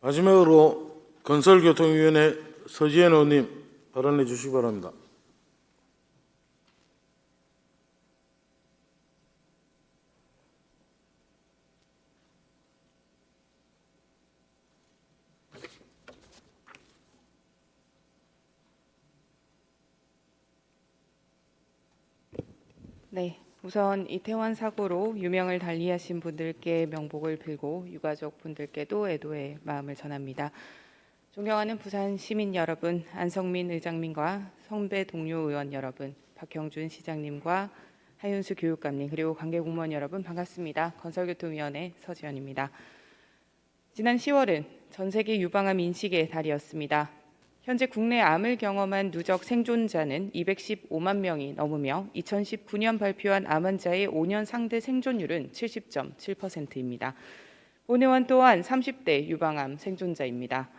마지막으로 건설교통위원회 서지현 의원님 발언해 주시기 바랍니다. 네, 우선 이태원 사고로 유명을 달리하신 분들께 명복을 빌고 유가족 분들께도 애도의 마음을 전합니다. 존경하는 부산 시민 여러분, 안성민 의장님과 선배 동료 의원 여러분, 박형준 시장님과 하윤수 교육감님, 그리고 관계 공무원 여러분 반갑습니다. 건설교통위원회 서지현입니다. 지난 10월은 전 세계 유방암 인식의 달이었습니다. 현재 국내 암을 경험한 누적 생존자는 215만 명이 넘으며 2019년 발표한 암 환자의 5년 상대 생존율은 70.7%입니다. 본 의원 또한 30대 유방암 생존자입니다.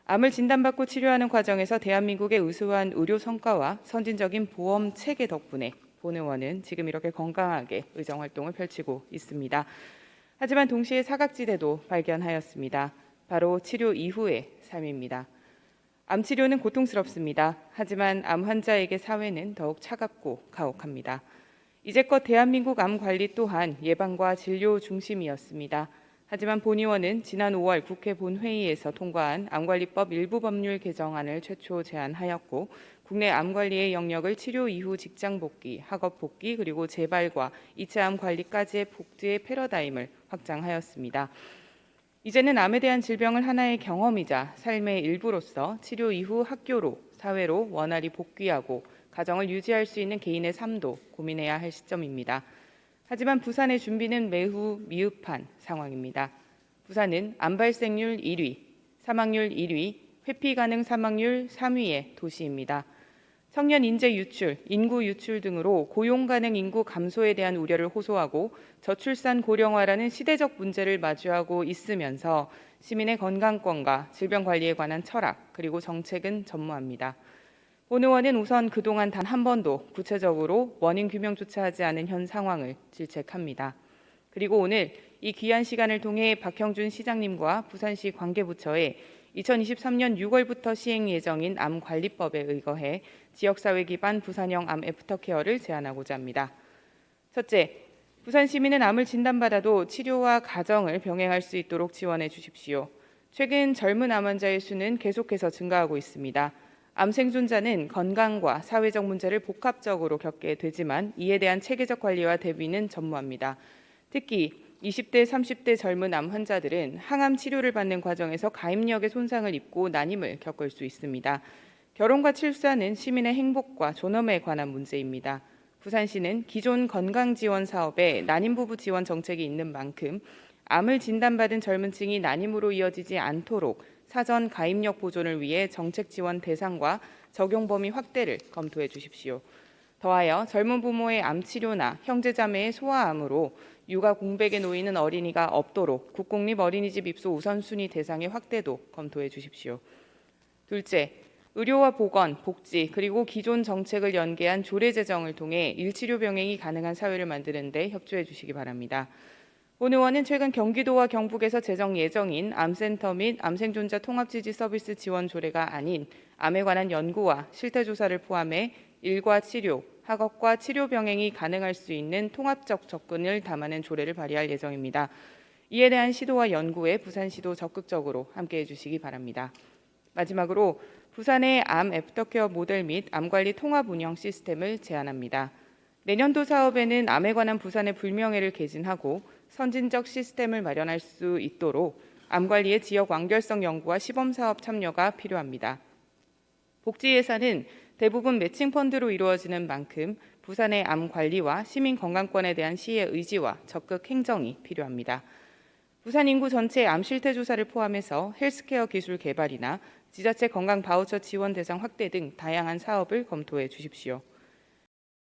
암을 진단받고 치료하는 과정에서 대한민국의 우수한 의료 성과와 선진적인 보험 체계 덕분에 본 의원은 지금 이렇게 건강하게 의정활동을 펼치고 있습니다. 하지만 동시에 사각지대도 발견하였습니다. 바로 치료 이후의 삶입니다. 암 치료는 고통스럽습니다. 하지만 암 환자에게 사회는 더욱 차갑고 가혹합니다. 이제껏 대한민국 암 관리 또한 예방과 진료 중심이었습니다. 하지만 본 의원은 지난 5월 국회 본회의에서 통과한 암관리법 일부 법률 개정안을 최초 제안하였고 국내 암관리의 영역을 치료 이후 직장 복귀, 학업 복귀, 그리고 재발과 2차 암 관리까지의 복지의 패러다임을 확장하였습니다. 이제는 암에 대한 질병을 하나의 경험이자 삶의 일부로서 치료 이후 학교로, 사회로 원활히 복귀하고 가정을 유지할 수 있는 개인의 삶도 고민해야 할 시점입니다. 하지만 부산의 준비는 매우 미흡한 상황입니다. 부산은 암 발생률 1위, 사망률 1위, 회피 가능 사망률 3위의 도시입니다. 청년 인재 유출, 인구 유출 등으로 고용 가능 인구 감소에 대한 우려를 호소하고 저출산 고령화라는 시대적 문제를 마주하고 있으면서 시민의 건강권과 질병 관리에 관한 철학 그리고 정책은 전무합니다. 본 의원은 우선 그동안 단 한 번도 구체적으로 원인 규명조차 하지 않은 현 상황을 질책합니다. 그리고 오늘 이 귀한 시간을 통해 박형준 시장님과 부산시 관계부처에 2023년 6월부터 시행 예정인 암관리법에 의거해 지역사회 기반 부산형 암 애프터케어를 제안하고자 합니다. 첫째, 부산 시민은 암을 진단받아도 치료와 가정을 병행할 수 있도록 지원해 주십시오. 최근 젊은 암 환자의 수는 계속해서 증가하고 있습니다. 암 생존자는 건강과 사회적 문제를 복합적으로 겪게 되지만 이에 대한 체계적 관리와 대비는 전무합니다. 특히 20대, 30대 젊은 암 환자들은 항암 치료를 받는 과정에서 가입력의 손상을 입고 난임을 겪을 수 있습니다. 결혼과 출산은 시민의 행복과 존엄에 관한 문제입니다. 부산시는 기존 건강지원 사업에 난임부부 지원 정책이 있는 만큼 암을 진단받은 젊은 층이 난임으로 이어지지 않도록 사전 가입력 보존을 위해 정책 지원 대상과 적용 범위 확대를 검토해 주십시오. 더하여 젊은 부모의 암 치료나 형제자매의 소아암으로 육아 공백에 놓이는 어린이가 없도록 국공립 어린이집 입소 우선순위 대상의 확대도 검토해 주십시오. 둘째, 의료와 보건, 복지, 그리고 기존 정책을 연계한 조례 제정을 통해 일치료 병행이 가능한 사회를 만드는 데 협조해 주시기 바랍니다. 본 의원은 최근 경기도와 경북에서 제정 예정인 암센터 및 암생존자 통합지지 서비스 지원 조례가 아닌 암에 관한 연구와 실태조사를 포함해 일과 치료, 학업과 치료 병행이 가능할 수 있는 통합적 접근을 담아낸 조례를 발의할 예정입니다. 이에 대한 시도와 연구에 부산시도 적극적으로 함께해 주시기 바랍니다. 마지막으로 부산의 암 애프터케어 모델 및 암관리 통합 운영 시스템을 제안합니다. 내년도 사업에는 암에 관한 부산의 불명예를 개진하고 선진적 시스템을 마련할 수 있도록 암관리의 지역 완결성 연구와 시범사업 참여가 필요합니다. 복지 예산은 대부분 매칭 펀드로 이루어지는 만큼 부산의 암 관리와 시민 건강권에 대한 시의 의지와 적극 행정이 필요합니다. 부산 인구 전체 암 실태 조사를 포함해서 헬스케어 기술 개발이나 지자체 건강 바우처 지원 대상 확대 등 다양한 사업을 검토해 주십시오.